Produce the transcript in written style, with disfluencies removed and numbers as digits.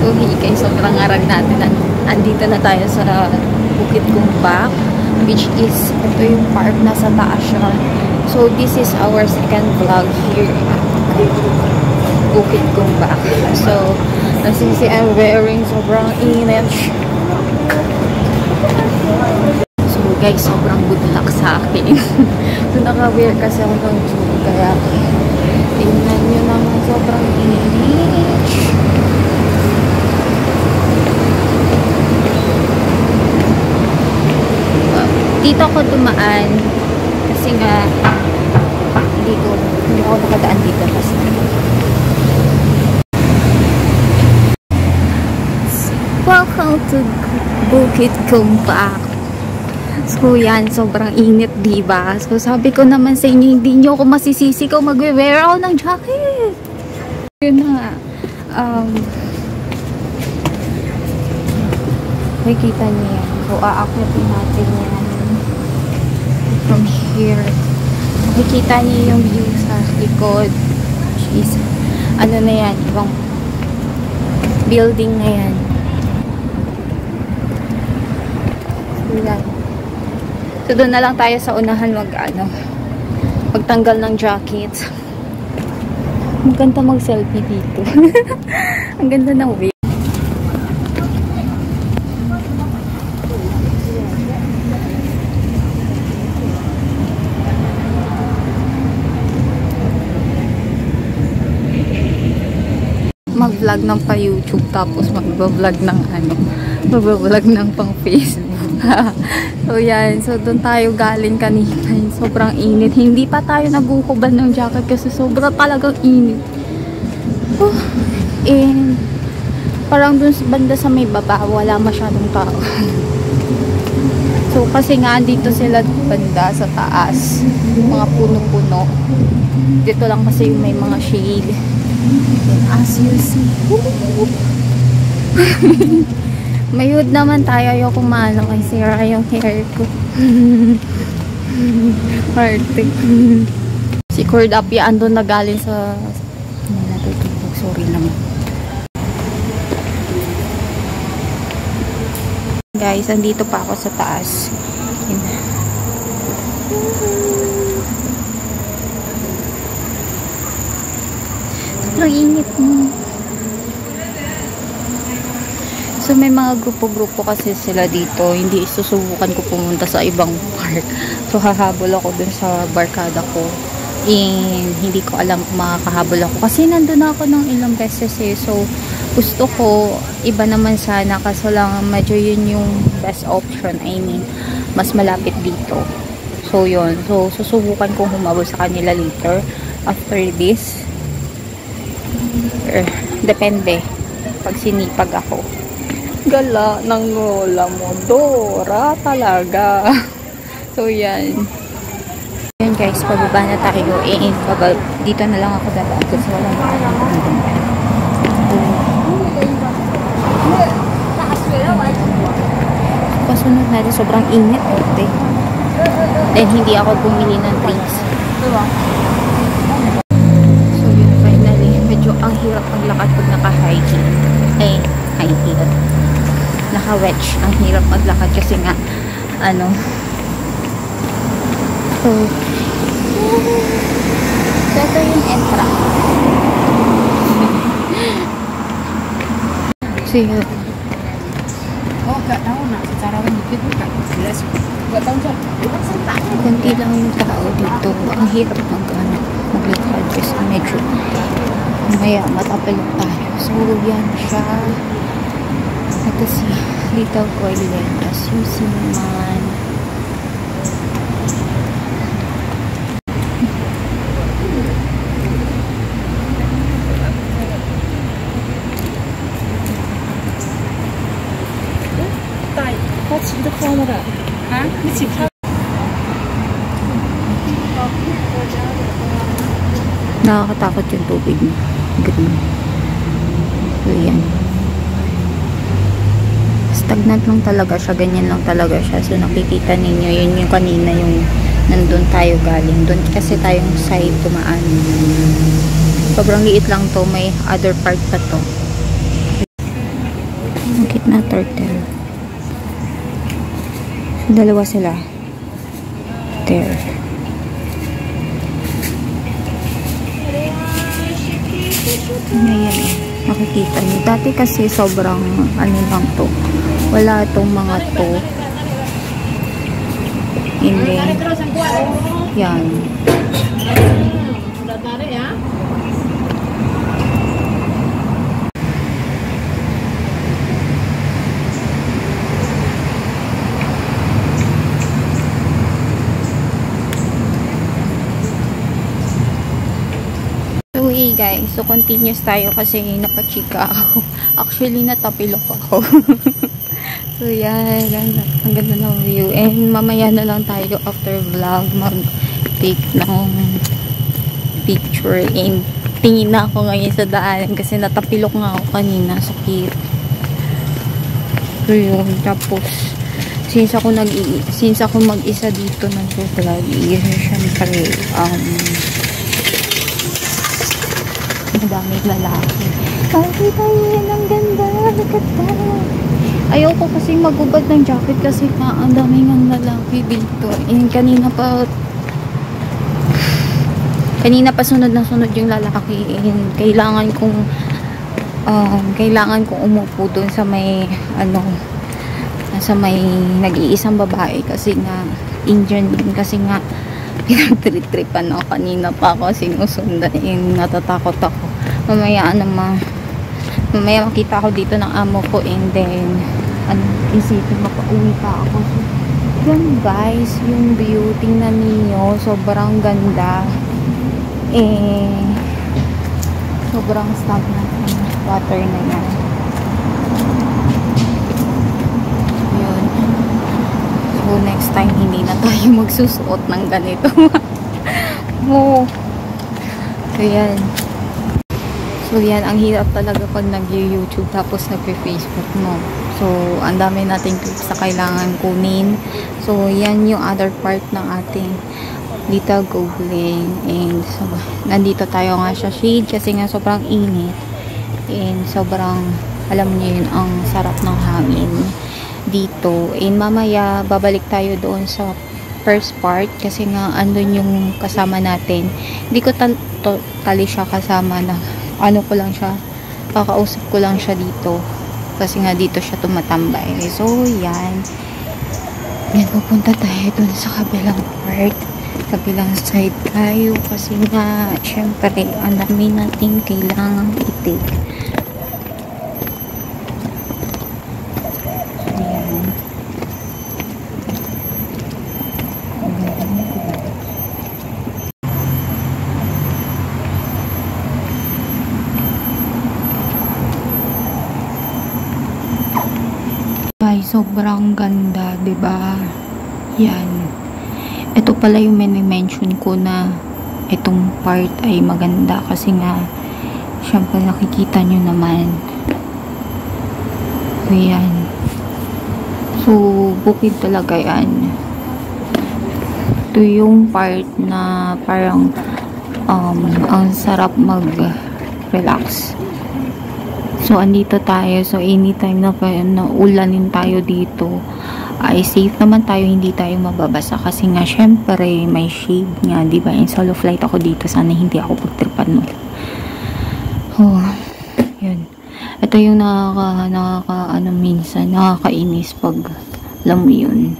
So hey guys, sobrang arag natin. Andito na tayo sa Bukit Kumbak, which is, ito yung park, nasa taas siya. So this is our second vlog here at Bukit Kumbak. So as you see, I'm wearing sobrang init. So guys, sobrang good luck sa akin. So naka-wear kasi ako ng tube, kaya tingnan nyo naman, sobrang init. Dito ako dumaan kasi nga hindi ako nakadaan dito kasi welcome to Bukit Kumbak. So yan, sobrang init, diba? So sabi ko naman sa inyo, hindi nyo ako masisisi kung mag-wear ako ng jacket. Yun na. Makikita niyo yan. So aakyatin natin yan from here. Makikita niyo yung view sa likod, which is ano na yan, ibang building na yan. So yan. So doon na lang tayo sa unahan magtanggal ng jacket. Ang ganda mag-selfie dito. Ang ganda ng view. Mag-vlog ng pa-YouTube tapos mag-vlog ng mag-vlog ng pang-Facebook. So yan, so doon tayo galing kanina. Sobrang init. Hindi pa tayo naguhubad ng jacket kasi sobrang talagang init. And parang doon sa banda sa may baba, wala masyadong tao. So kasi nga dito sila banda sa taas, mga puno-puno. Dito lang kasi yung may mga shade. And as you see, mayud naman tayo. Ayoko kumano kasi sira yung hair ko. Harte. Si Cordapi andun na galing sa natutulog. Sorry naman. Guys, andito pa ako sa taas. Sobrang init mo. So may mga grupo-grupo kasi sila dito. Hindi susubukan ko pumunta sa ibang park. So hahabol ako dun sa barkada ko. And hindi ko alam kung makakahabol ako. Kasi nandun ako ng ilang beses eh. So gusto ko, iba naman sana. Kaso lang medyo yun yung best option. I mean, mas malapit dito. So yun. So susubukan kong humabol sa kanila later. After this. Depende. Pag sinipag ako. Gala ng lola mo, Dora talaga. So yan. Yan guys, pababa na tayo. Dito na lang ako dadaan kasi walang pasunod natin, sobrang init. Then hindi ako bumili ng drinks. So yun, finally, medyo ang hirap maglakad pag naka-high heel. High heel. Naka-wedge. Ang hirap maglakad kasi nga so ito yung entrance. So yun. Kunti lang yung tao dito. Ang hirap maglakad kasi medyo maya matapilok tayo. So yan siya. Ito si Little Toilet, as you see naman. Nakakatakot yung tubig niya. Green. So yan. Stagnant lang talaga siya, ganyan lang talaga siya. So nakikita ninyo, yun yung kanina yung nandun tayo galing. Doon kasi tayong side tumaan. Sobrang liit lang to, may other part pa to. na turtle. So, dalawa sila. There. Ayan. Nakikita niyo. Dati kasi sobrang ano lang to. Wala itong mga to. Hindi. Yan. So, hey guys. So, continuous tayo kasi napachika ako. Actually, natapilok ako. So, yan. Ang ganda ng view. And mamaya na lang tayo after vlog mag-take ng picture. And tingin na ako ngayon sa daan kasi natapilok nga ako kanina. Sakit. So, yun. Tapos, since ako mag-isa dito nag-vlog, syempre, madaming lalaki. Nakita yun, ang ganda. Ganda. Ayoko kasi magubad ng jacket kasi ang daming ang lalaki dito. And kanina pa sunod na sunod yung lalaki. And kailangan kong umupo doon sa may nag-iisang babae kasi nga Indian din kasi nga pinagtritripan ako kanina pa ako sinusundan. Yung natatakot ako mamaya makita ako dito ng amo ko and then isipin mapauwi pa ako. So, yun guys, yung view tingnan niyo, sobrang ganda. Sobrang stagnant ng water na yan. Yun. So next time hindi na tayo magsusuot ng ganito. Oh. So yan. So yan, ang hirap talaga pag nag-YouTube tapos nag-Facebook mo. So, ang dami nating clips na kailangan kunin. So, yan yung other part ng ating little googling. And so, nandito tayo nga sa shade kasi nga sobrang init. And sobrang, alam niyo yun, ang sarap ng hangin dito. And mamaya, babalik tayo doon sa first part kasi nga andun yung kasama natin. Hindi ko tali siya kasama na ko lang siya, kakausap ko lang siya dito kasi nga dito siya tumatambay. So yan, pupunta tayo dun sa kabilang part, kabilang side tayo kasi nga syempre ang dami nating kailangan itik. Sobrang ganda, 'di ba? Yan. Ito pala yung mention ko na itong part ay maganda kasi nga syempre nakikita nyo naman. So, yan. So, bukid talaga yan. Ito yung part na parang ang sarap mag-relax. So, andito tayo. So, anytime na ulanin tayo dito, ay safe naman tayo, hindi tayo mababasa. Kasi nga, syempre, may shade nga, diba? In solo flight ako dito. Sana hindi ako pagtripan, no? Oh, yun. Ito yung minsan, nakakainis pag, alam mo yun,